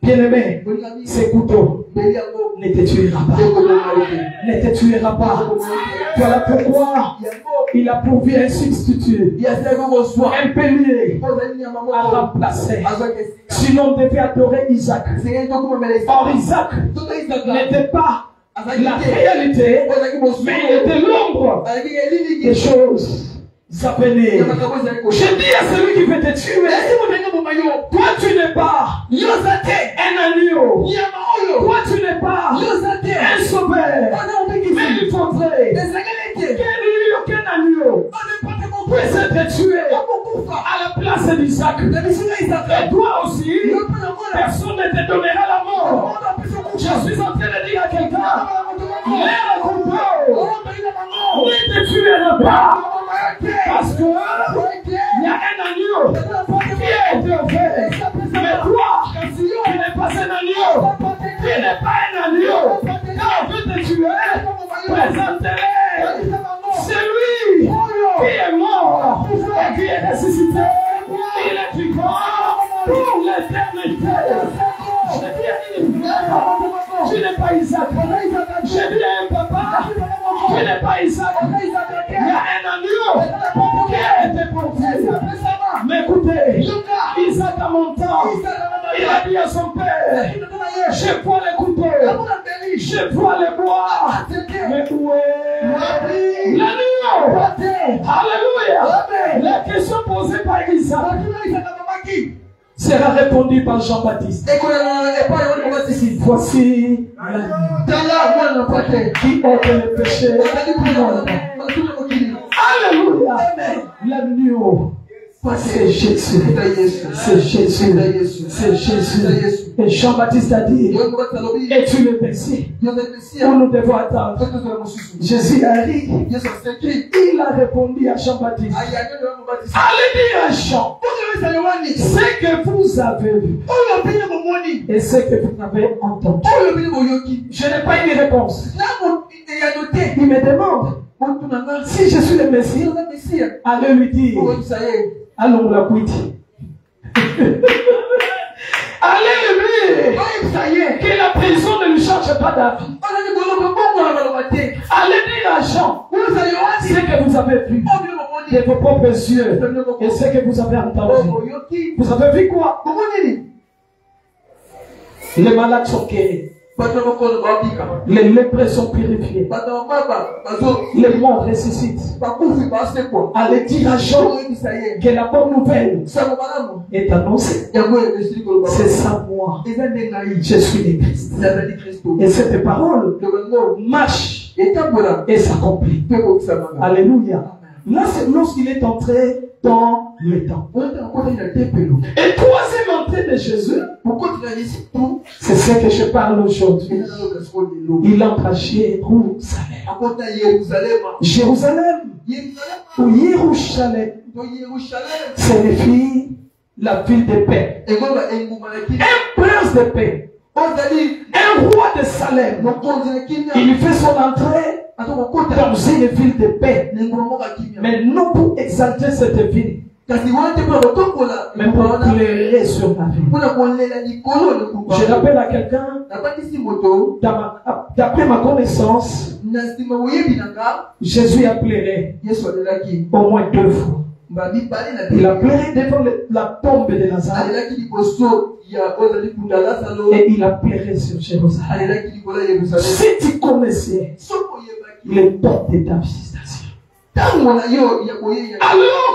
Bien-aimé, ces couteaux ne te tuera pas. Ne te tuera pas. Voilà pourquoi il a pourvu un substitut, un bélier à remplacer. Sinon, on devait adorer Isaac. Or, Isaac n'était pas la réalité, mais il était l'ombre des choses à venir. Je dis à celui qui veut te tuer, toi tu n'es pas un agneau, toi tu n'es pas un sauveur, mais il faudrait qu'un agneau puisse être tué à la place d'Isaac. Et toi aussi, personne ne te donnera la mort. Je suis en train de dire à quelqu'un, l'air couteau ne te tuera pas. Parce que il y a un agneau qui est élevé. Mais toi, tu n'es pas un agneau. Tu n'es pas un agneau. Quand on veut te tuer, présente-le. C'est lui qui est mort et qui est ressuscité. Il est vivant pour l'éternité. Je dis à tu n'es pas Isaac. Je dis à un papa, tu n'es pas Isaac. Il y a un agneau qui a été porté. Mais écoutez, Isaac a monté. Il a dit à son père, je vois les couteaux, je vois les bois. Mais où est l'agneau? Alléluia. La question posée par Isaac sera répondue par Jean-Baptiste. Voici l'agneau qui ôte le péché. Alléluia. L'agneau. C'est Jésus. C'est Jésus. C'est Jésus. Et Jean-Baptiste a dit, es-tu le Messie? Où nous devons attendre? Jésus a ri. Il a répondu à Jean-Baptiste. Allez dire à Jean, ce que vous avez vu et ce que vous avez entendu. Je n'ai pas une réponse. Il me demande si je suis le Messie. Allez lui dire, allons la quitter. Allez lui dire que la prison ne lui change pas d'avis. Allez dire à Jean ce que vous avez vu de vos propres yeux et ce que vous avez entendu. Vous avez vu quoi? Les malades sont guéris. Les lépreux sont purifiés. Les morts ressuscitent. Allez dire à Jean que la bonne nouvelle est annoncée. C'est ça moi. Je suis le Christ. Et cette parole marche et s'accomplit. Alléluia. Là, c'est lorsqu'il est entré dans le temps. Et troisième entrée de Jésus, c'est ce que je parle aujourd'hui. Il entre à Jérusalem. Jérusalem ou Jérusalem, signifie la ville de paix. Un prince de paix. Un roi de Salem. Il fait son entrée dans une ville de paix. Mais non pour exalter cette ville, mais pour pleurer sur la ville. Je rappelle à quelqu'un, d'après ma connaissance, Jésus a pleuré au moins 2 fois. Il a pleuré devant la tombe de Lazare. Et il a pleuré sur Jérusalem. Si tu connaissais les portes de ta visitation, alors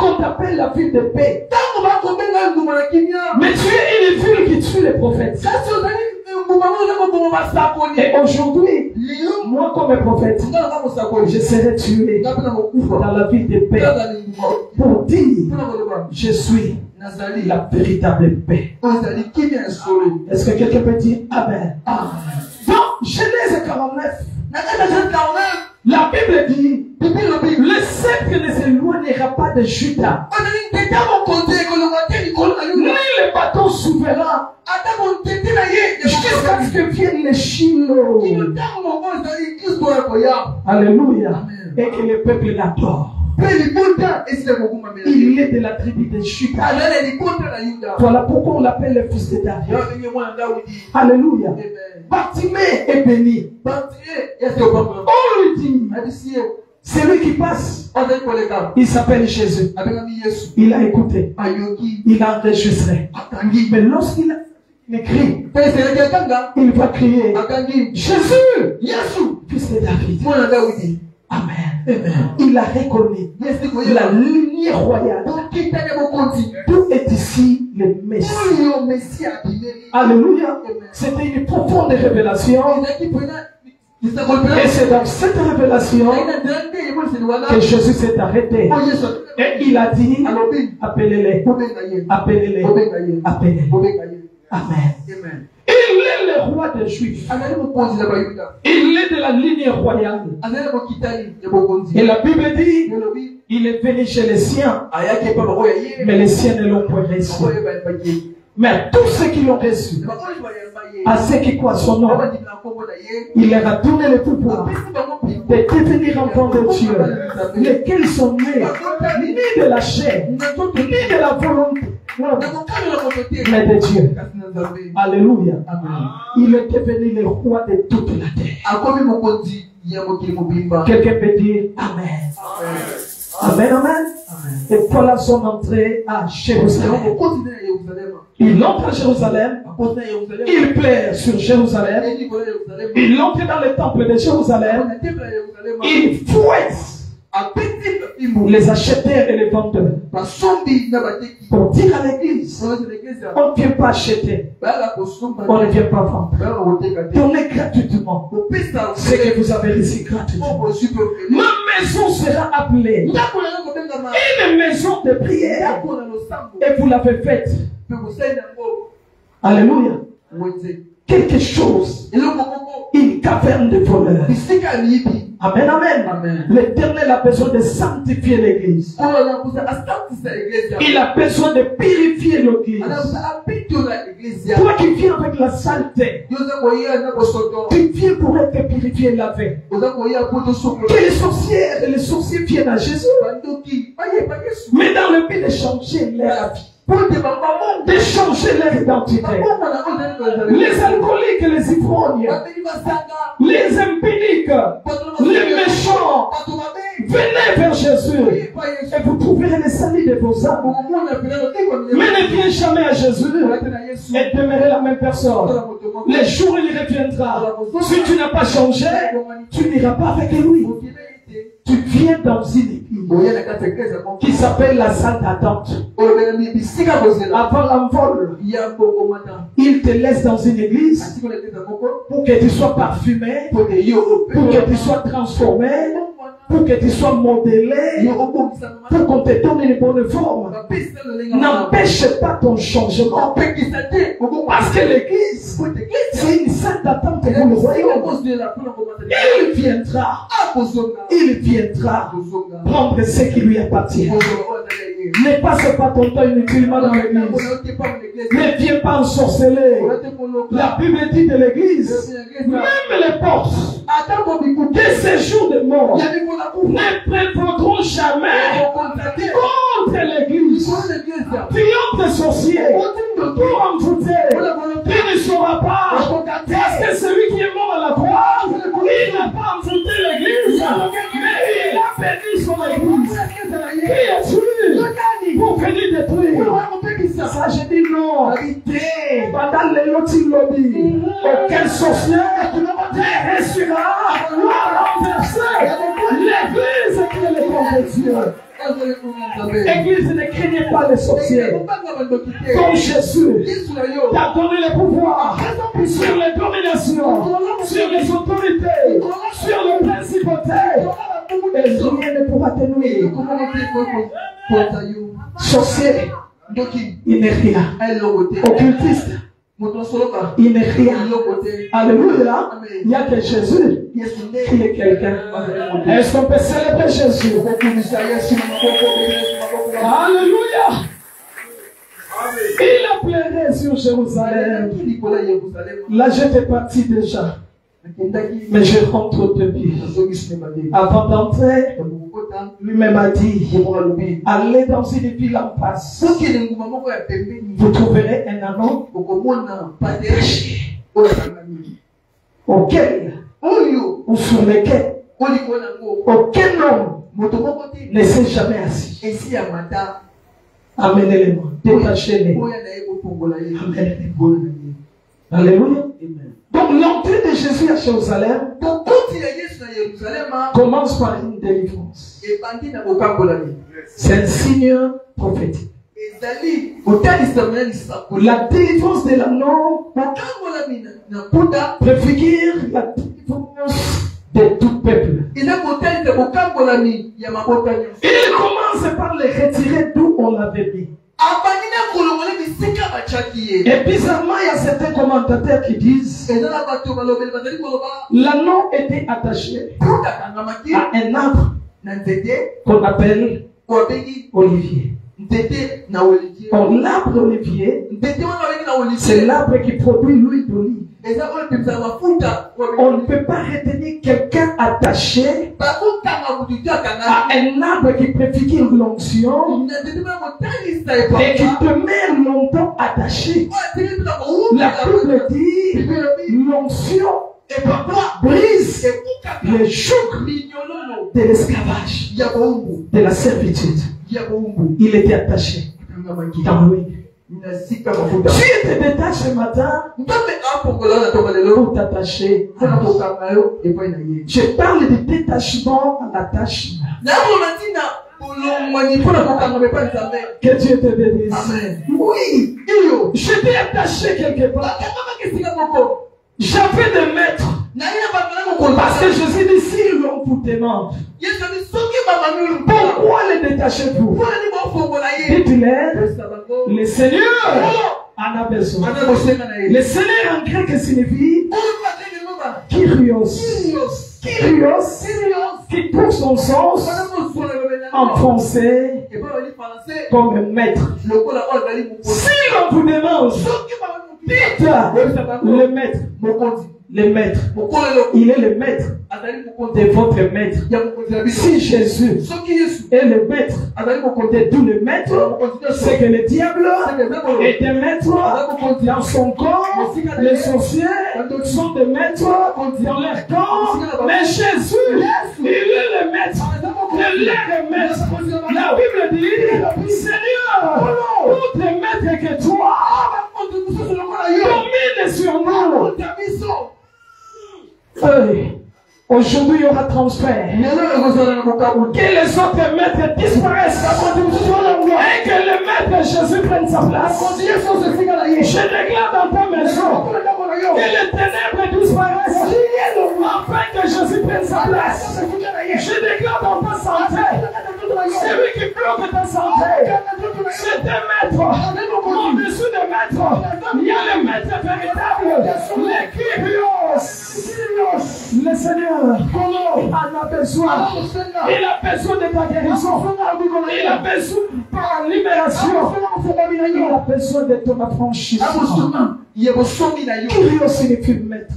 qu'on t'appelle la ville de paix, mais tu es une ville qui tue les prophètes. Et aujourd'hui, moi comme prophète, je serai tué dans la ville de paix pour dire je suis la véritable paix. Est-ce que quelqu'un peut dire Amen? Donc, Genèse 49, la Bible dit le sceptre ne s'éloignera pas de Juda, ni le bâton souverain jusqu'à ce que vienne le Shiloh. Alléluia. Et que le peuple l'adore. Il est de la tribu de Juda. Voilà pourquoi on l'appelle le fils de David. Alléluia. Bartimée est béni. On lui dit, c'est lui qui passe. Il s'appelle Jésus. Il a écouté. Il a enregistré. Mais lorsqu'il écrit, il va crier, Jésus, fils de David. Amen. Il a reconnu la lignée royale. Tout est ici le Messie. Alléluia. C'était une profonde révélation. Et c'est dans cette révélation que Jésus s'est arrêté. Et il a dit, appelez-les. Appelez-les. Appelez-les. Amen. Il est le roi des Juifs. Il est de la lignée royale. Et la Bible dit, il est venu chez les siens, mais les siens ne l'ont pas reçu. Mais à tous ceux qui l'ont reçu, à ceux qui croient son nom, il leur a donné le pouvoir de devenir enfants de Dieu, lesquels sont nés ni de la chair, ni de la volonté, mais de Dieu. Alléluia. Il est devenu le roi de toute la terre. Quelqu'un peut dire Amen. Amen, amen. Et voilà son entrée à Jérusalem. Il entre à Jérusalem. Il plaît sur Jérusalem. Il entre dans le temple de Jérusalem. Il fouette les acheteurs et les vendeurs. Pour dire à l'église, on ne vient pas acheter. On ne vient pas vendre. Donnez gratuitement ce que vous avez reçu gratuitement. Ma maison sera appelée une maison de prière. Et vous l'avez faite. Alléluia. Quelque chose, une caverne de voleurs. Amen, amen. L'Éternel a besoin de sanctifier l'église. Il a besoin de purifier l'église. Toi qui viens avec la saleté, tu viens pour être purifié et lavé. Que les sorcières et les sorciers viennent à Jésus, mais dans le but de changer leur vie, de changer leur identité. Les alcooliques et les ivrognes, les impuniques, les méchants, venez vers Jésus et vous trouverez le salut de vos âmes. Mais ne viens jamais à Jésus et demeurez la même personne. Les jours il reviendra. Si tu n'as pas changé, tu n'iras pas avec lui. Tu viens dans une église qui s'appelle la salle d'attente. Avant l'envol, il te laisse dans une église pour que tu sois parfumé, pour que tu sois transformé, pour que tu sois modélé, pour qu'on te donne une bonne forme. N'empêche pas ton changement. Parce que l'église, c'est une salle d'attente pour le royaume. Il viendra. Il viendra prendre ce qui lui appartient. Ne passe pas ton temps inutilement dans l'église. Ne viens pas ensorceler. La Bible dit de l'église, même les portes de ces jours de mort ne prévaudront jamais contre l'église. Triomphe des sorciers pour envoûter. Tu ne sauras pas. Parce que celui qui est mort à la croix, il n'a pas envoûté l'église, mais il a béni son église. Qui es-tu pour venir détruire? Ça, j'ai dit non. Pendant les lotis lobby, aucun sorcier ne réussira à renverser l'église qui est l'école de Dieu. Église, ne craignez pas les sorciers. Comme Jésus t'a donné le pouvoir sur les dominations, sur les autorités, sur les principautés. Et rien ne pourra te nuire. Sorcier, il n'est rien. Occultiste, il n'est rien. Alléluia. Il n'y a que Jésus qui est quelqu'un. Est-ce qu'on peut célébrer Jésus? Alléluia. Il a pleuré sur Jérusalem. Là, j'étais parti déjà. Mais je rentre depuis. Avant d'entrer, lui-même a dit, allez dans une ville en passe. Vous trouverez un anneau caché auquel ou sur lequel aucun homme ne s'est jamais assis. Amenez-les-moi, détachez-les. Amenez-les-moi. Alléluia. Donc l'entrée de Jésus à Jérusalem commence par une délivrance. C'est un signe prophétique. La délivrance de l'anneau préfigure la délivrance de tout peuple. Il commence par les retirer d'où on l'avait mis. Et bizarrement, il y a certains commentateurs qui disent l'anneau était attaché à un arbre qu'on appelle olivier. Or, l'arbre olivier, c'est l'arbre qui produit l'huile d'olive. On ne peut pas retenir quelqu'un attaché à un arbre qui préfigure l'onction et qui demeure longtemps attaché. La Bible dit l'onction brise les jougs de l'esclavage, de la servitude. Il était attaché dans lui. Tu te détaches ce matin pour t'attacher. Je parle de détachement à l'attachement. Que Dieu te bénisse. Oui, je t'ai attaché quelque part. J'avais des maîtres. Parce que Jésus dit si l'on vous demande pourquoi les détachez-vous, dites-leur le Seigneur en a besoin. Le Seigneur en grec signifie Kyrios. Kyrios qui trouve son sens en français comme maître. Si l'on vous demande, dites le maître. Le maître. Il est le maître de votre maître. Si Jésus est le maître de tout le maître, c'est que le diable est un maître dans son corps. Les sorciers sont des maîtres dans leur corps. Mais Jésus, il est le maître. Il est le maître. La Bible dit, Seigneur, tout est maître que toi. Domine sur nous. Aujourd'hui, il y aura transfert. Que les autres maîtres disparaissent et que le maître Jésus prenne sa place. Je déclare dans ta maison que les ténèbres disparaissent afin que Jésus prenne sa place. Je déclare dans ta santé, celui qui bloque ta santé, c'est des maîtres. Au-dessus des maîtres, il y a le maître véritable, les Kyrios. Le Seigneur en a besoin. Il a besoin de ta guérison. Il a besoin de ta libération. Il a besoin de ton affranchissement. Kyrios signifie maître.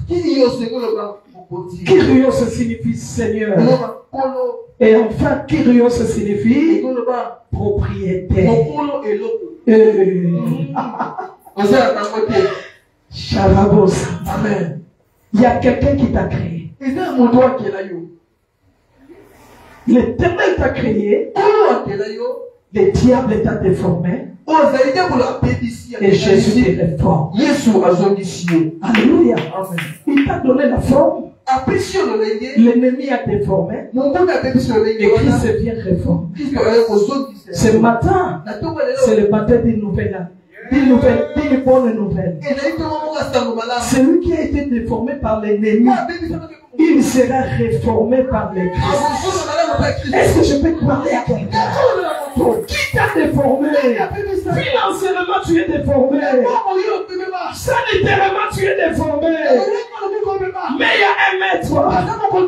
Kyrios signifie Seigneur. Et enfin, Kyrios signifie propriétaire. Charabos. Amen. Il y a quelqu'un qui t'a créé. L'Éternel t'a créé. Le diable t'a déformé. Et Jésus te réforme. Alléluia. Il t'a donné la forme. L'ennemi a déformé. Et Christ vient réformer. Ce matin, c'est le matin d'une nouvelle année. D'une bonne nouvelle. Celui qui a été déformé par l'ennemi, il sera réformé par le Christ. Est-ce que je peux te parler à quelqu'un? Qui t'a déformé? Financièrement, tu es déformé. Sanitairement, tu es déformé. Mais il y a un maître,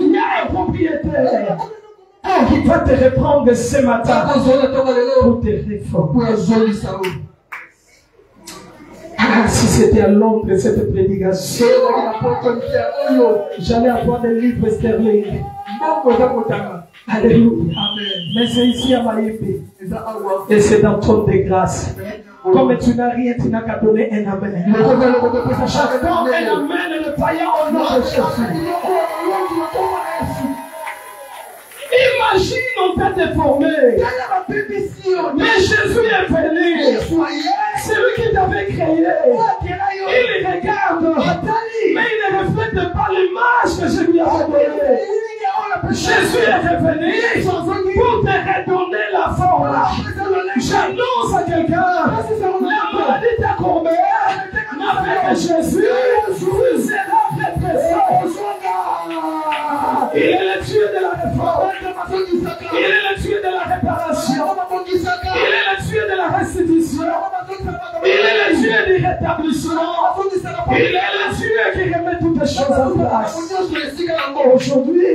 il y a un propriétaire qui va te reprendre ce matin pour te réformer. Ah, si c'était à l'ombre de cette prédication, j'allais avoir des livres sterling. Alléluia. Mais c'est ici à Maïmbe. Et c'est dans ton de grâce. Comme tu n'as rien, tu n'as qu'à donner un amen. Chacun un amen et le païen au nom de Jésus. Imagine, on t'a déformé. Mais Jésus est venu. C'est lui qui t'avait créé. Il regarde. Mais il ne reflète pas l'image que je lui avais donnée. Jésus est revenu pour te redonner la forme. J'annonce à quelqu'un, la maladie t'a courbé, mais avec Jésus, tu seras représent. Il est le Dieu de la réforme. Il est le Dieu de la réparation. Il est le Dieu de la restitution. Il est le Dieu du rétablissement. Il est le Dieu qui remet toutes les choses en place. Aujourd'hui,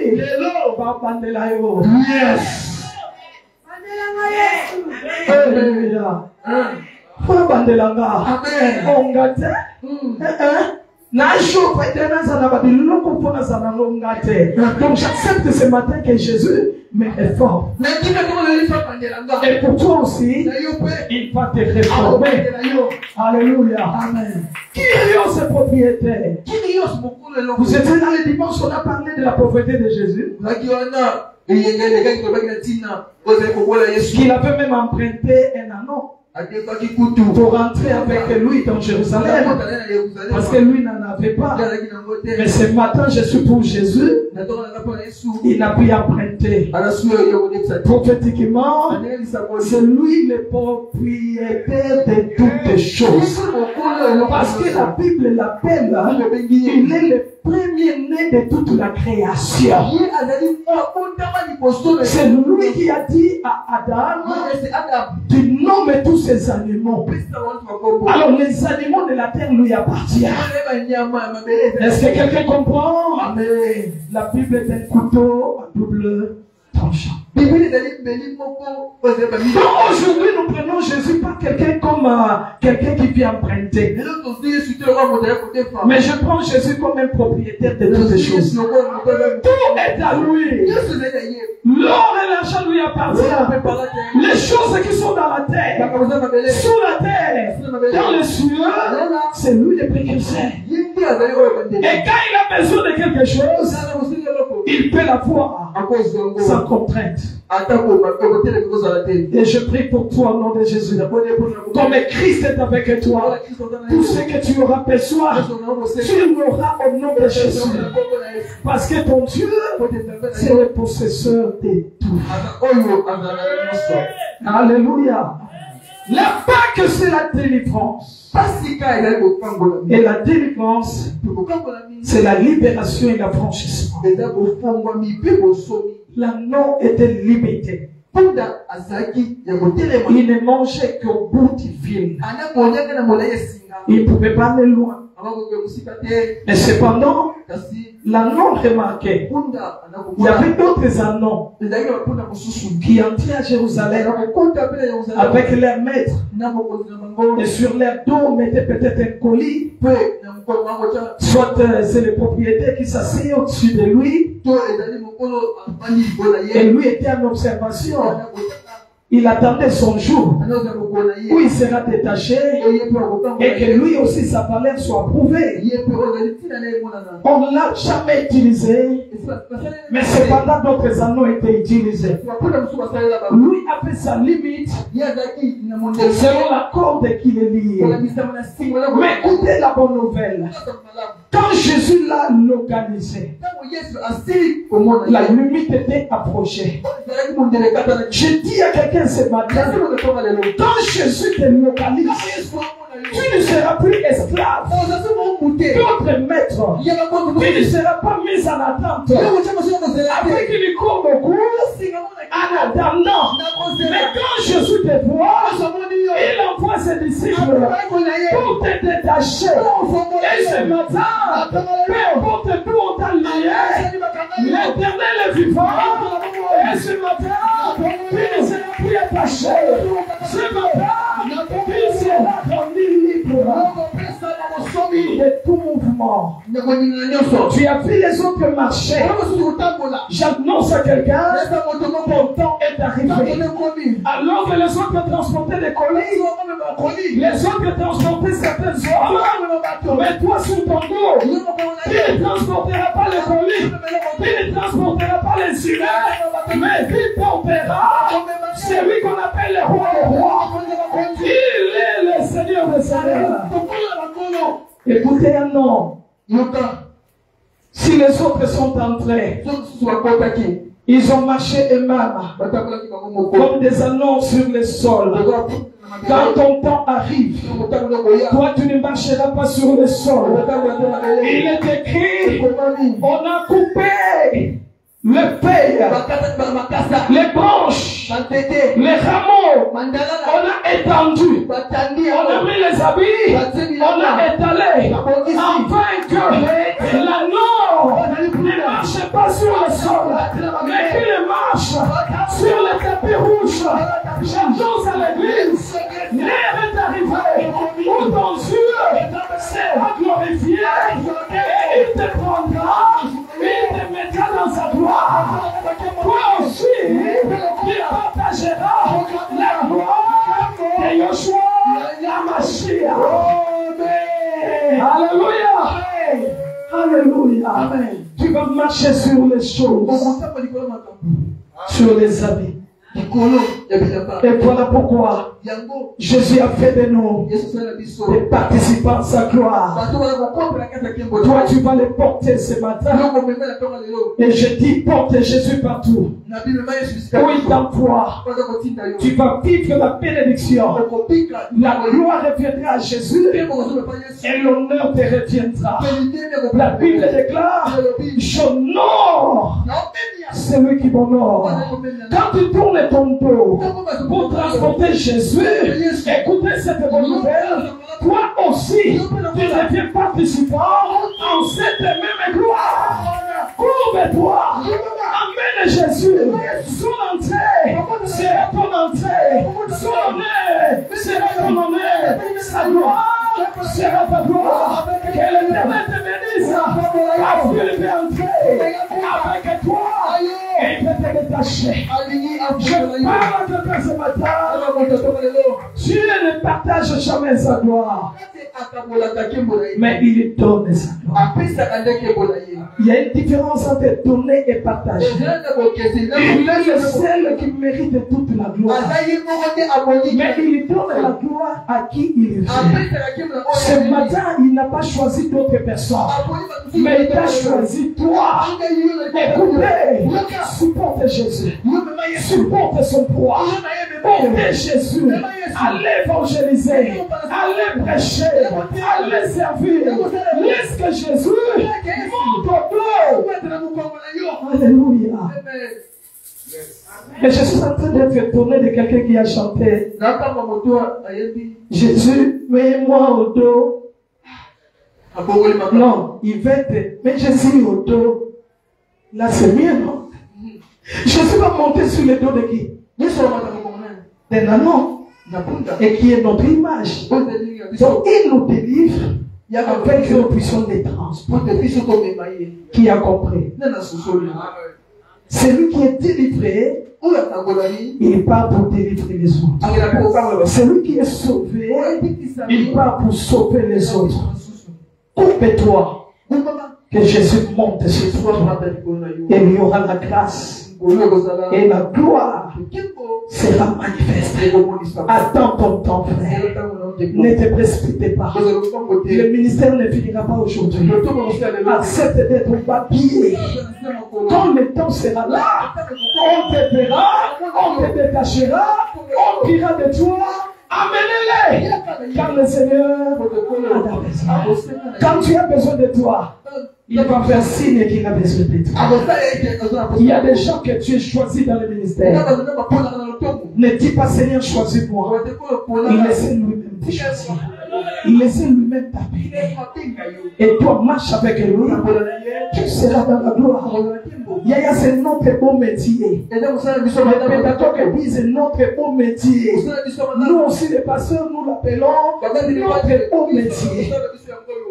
yes. Alléluia. Donc j'accepte ce matin que Jésus me réforme. Et pour toi aussi, il va te réformer. Alléluia. Amen. Qui est ce propriétaire? Vous étiez dans les dimanches, on a parlé de la pauvreté de Jésus. Qu'il avait même emprunté un anneau pour rentrer avec lui dans Jérusalem, parce que lui n'en avait pas. Mais ce matin, je suis pour Jésus. Il n'a pu emprunter. Prophétiquement, c'est lui le propriétaire de toutes les choses. Parce que la Bible l'appelle, il est le premier-né de toute la création. C'est lui qui a dit à Adam, tu nommes tous ces animaux. Alors les animaux de la terre lui appartiennent. Est-ce que quelqu'un comprend? Amen. La Bible est un couteau à double tranchant. Donc aujourd'hui nous prenons Jésus pas quelqu'un comme quelqu'un qui vient emprunter. Mais je prends Jésus comme un propriétaire de toutes les choses. Tout est à lui. L'or et l'argent lui appartiennent. Les choses qui sont dans la terre, sous la terre, dans les cieux, c'est lui le précurseur. Et quand il a besoin de quelque chose, il peut l'avoir sans contrainte. Et je prie pour toi au nom de Jésus. Comme Christ est avec toi, tout ce que tu auras besoin, tu l'auras au nom de Jésus. Parce que ton Dieu, c'est le possesseur de tout. Alléluia. La Pâque, c'est la délivrance. Et la délivrance, c'est la libération et l'affranchissement. L'anneau était limité. Il ne mangeait qu'au bout du fil. Il ne pouvait pas aller loin. Mais cependant, l'anneau remarquait. Il y avait d'autres anneaux qui entraient à Jérusalem avec leurs maîtres. Et sur leur dos, on mettait peut-être un colis. Soit c'est le propriétaire qui s'assied au-dessus de lui. Et lui était en observation. Il attendait son jour où il sera détaché et que lui aussi sa valeur soit approuvée. On ne l'a jamais utilisé, mais cependant d'autres anneaux étaient utilisés. Lui avait sa limite selon la corde qu'il est lié. Mais écoutez la bonne nouvelle. Quand Jésus l'a localisé, la limite était approchée. Je dis à quelqu'un ce matin, quand Jésus te localise, tu ne seras plus esclave d'autres maîtres. Tu ne seras pas mis en attente avec une corde au cou en attendant. Mais quand Jésus te voit, il envoie ses disciples pour te détacher. Et ce matin, peu importe d'où on t'a lié, l'Éternel est vivant. Et ce matin, tu ne seras plus attaché. Ce matin, tu seras rendu libre de tout mouvement. mouvement. Tu as vu les autres marcher. J'annonce à quelqu'un, ton temps est arrivé. Alors que les autres transportaient des colis, les autres transportaient certaines œuvres, mais toi sur ton dos, tu ne transporteras pas les colis, tu ne transporteras pas les humains, mais tu porteras celui qu'on appelle le roi des rois. Il est le Seigneur des seigneurs. Écoutez un nom. Si les autres sont entrés, ils ont marché eux-mêmes comme des annonces sur le sol. Quand ton temps arrive, toi tu ne marcheras pas sur le sol. Il est écrit, on a coupé le paille, les branches, les rameaux, on a étendu, on a mis les habits, on a étalé, afin que l'anneau ne marche pas sur le sol, mais qu'il marche sur le tapis rouge. J'annonce à l'église, l'heure est arrivée où ton Dieu sera glorifié et il te prendra, il te mettra dans sa gloire. Toi aussi, tu partageras la gloire de Yoshua, la Mashiach. Alléluia. Alléluia. Amen. Tu vas marcher sur les choses, sur les habits. Et voilà pourquoi Jésus a fait de nous des participants de sa gloire. Toi, tu vas les porter ce matin. Et je dis, porte Jésus partout. Où il t'emploie, tu vas vivre la bénédiction. La gloire reviendra à Jésus et l'honneur te reviendra. La Bible déclare, j'honore celui qui m'honore. Quand tu tournes ton dos pour transporter Jésus, écoutez cette bonne nouvelle, toi aussi, tu deviens participant en cette même gloire. Courbe-toi, amène Jésus, son entrée sera ton entrée, son honneur sera ton honneur, sa gloire sera ta gloire. Que l'Éternel te bénisse, afin de entrer avec toi et de te détacher. Je parle à quelqu'un ce matin, Dieu ne partage jamais sa gloire, mais il donne sa gloire. Il y a une différence entre donner et partager. Il est le seul qui mérite toute la gloire, mais il donne la gloire à qui il veut. Ce matin, il n'a pas choisi d'autres personnes, mais il t'a choisi toi. Écoutez, supporte Jésus, supporte son poids, portez Jésus, allez évangéliser, allez prêcher, allez servir. Laisse que Jésus monte au dos. Alléluia. Et je suis en train d'être étonné de quelqu'un qui a chanté, Jésus, mets-moi au dos. Non, il va être, mais Jésus au dos. Là, c'est mieux, non? Jésus va monter sur le dos de qui? D'un ânon. Et qui est notre image. Donc, il nous délivre afin que nous puissions les transporter. Qui a compris? Celui qui est délivré, il part pour délivrer les autres. Celui qui est sauvé, il part pour sauver les autres. Coupe-toi. Que Jésus monte sur toi. Et il y aura la grâce. Et la gloire sera manifestée. Attends ton temps, frère. Ne te précipite pas. Le ministère ne finira pas aujourd'hui. Accepte d'être papillé. Quand le temps sera là, on te verra, on te détachera, on dira de toi, amenez-les. Car le Seigneur a besoin. Quand tu as besoin de toi, il va faire signe qu'il a besoin de toi. Il y a des gens que tu as choisis dans le ministère. Ne dis pas Seigneur, choisis-moi. Il essaie lui-même de choisir. Il essaie lui-même t'appeler. Et toi, marche avec lui. Tu seras dans la gloire. Yaya, c'est notre beau métier. Les pédagogues disent notre beau métier. Nous aussi, les pasteurs, nous l'appelons notre beau métier.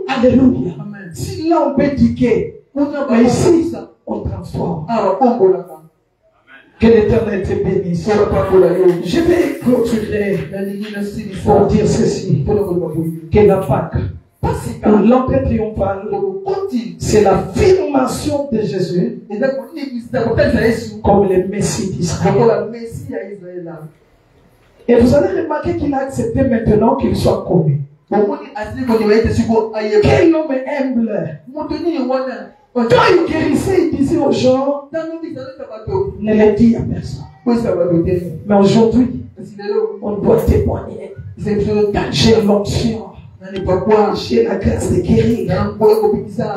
Alléluia. Si là on peut diquer, mais ici, on transforme. Que l'Éternel te bénisse. Je vais clôturer pour dire ceci. Que la Pâque, l'entrée triomphale, c'est l'affirmation de Jésus comme le Messie d'Israël. Et vous allez remarquer qu'il a accepté maintenant qu'il soit connu. Quel homme humble. Quand il guérissait, il disait aux gens, ne le dis à personne. Mais aujourd'hui, on doit témoigner. J'ai l'onction. J'ai la grâce de guérir.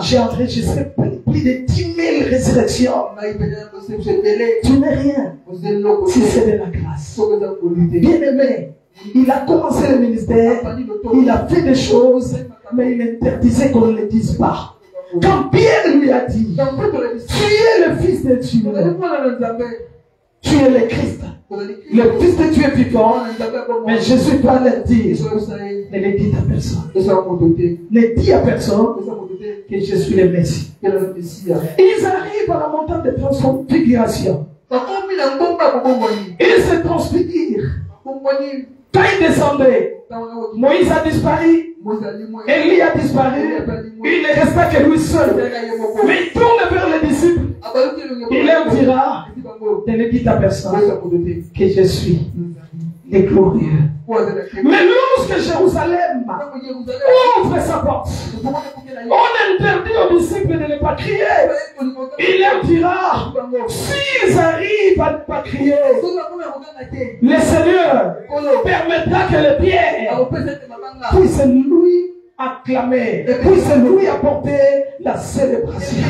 J'ai enregistré plus de 10 000 résurrections. Tu n'es rien si c'est de la grâce. Bien aimé, il a commencé le ministère, il a fait des choses, mais il interdisait qu'on ne le dise pas. Quand Pierre lui a dit, tu es le Fils de Dieu, tu es le Christ, le Fils de Dieu vivant, mais Jésus doit le dire, ne le dis à personne. Ne dis à personne que je suis le Messie. Ils arrivent à la montagne de transfiguration. Ils se transfigurent. Quand ils descendaient, Moïse a disparu, Élie a disparu, il ne resta que lui seul. Mais il tourne vers les disciples, il leur dira, ne le dites à personne que je suis le glorieux. Mais lorsque Jérusalem ouvre sa porte, on interdit aux disciples de ne pas crier. Il leur dira, s'ils arrivent à ne pas crier, le Seigneur permettra que les pierres puissent lui acclamer et puissent lui apporter la célébration.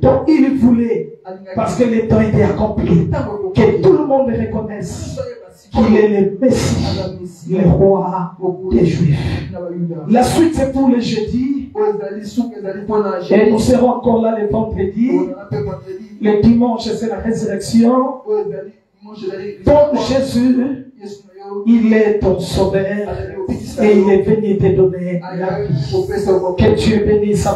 Donc il voulait, parce que le temps était accompli, que tout le monde reconnaisse qu'il est le Messie, le roi des Juifs. La suite c'est pour le jeudi. Et nous serons encore là le vendredi. Le dimanche c'est la résurrection. Donc Jésus, il est ton sauveur et il est venu te donner la vie. Que Dieu bénisse.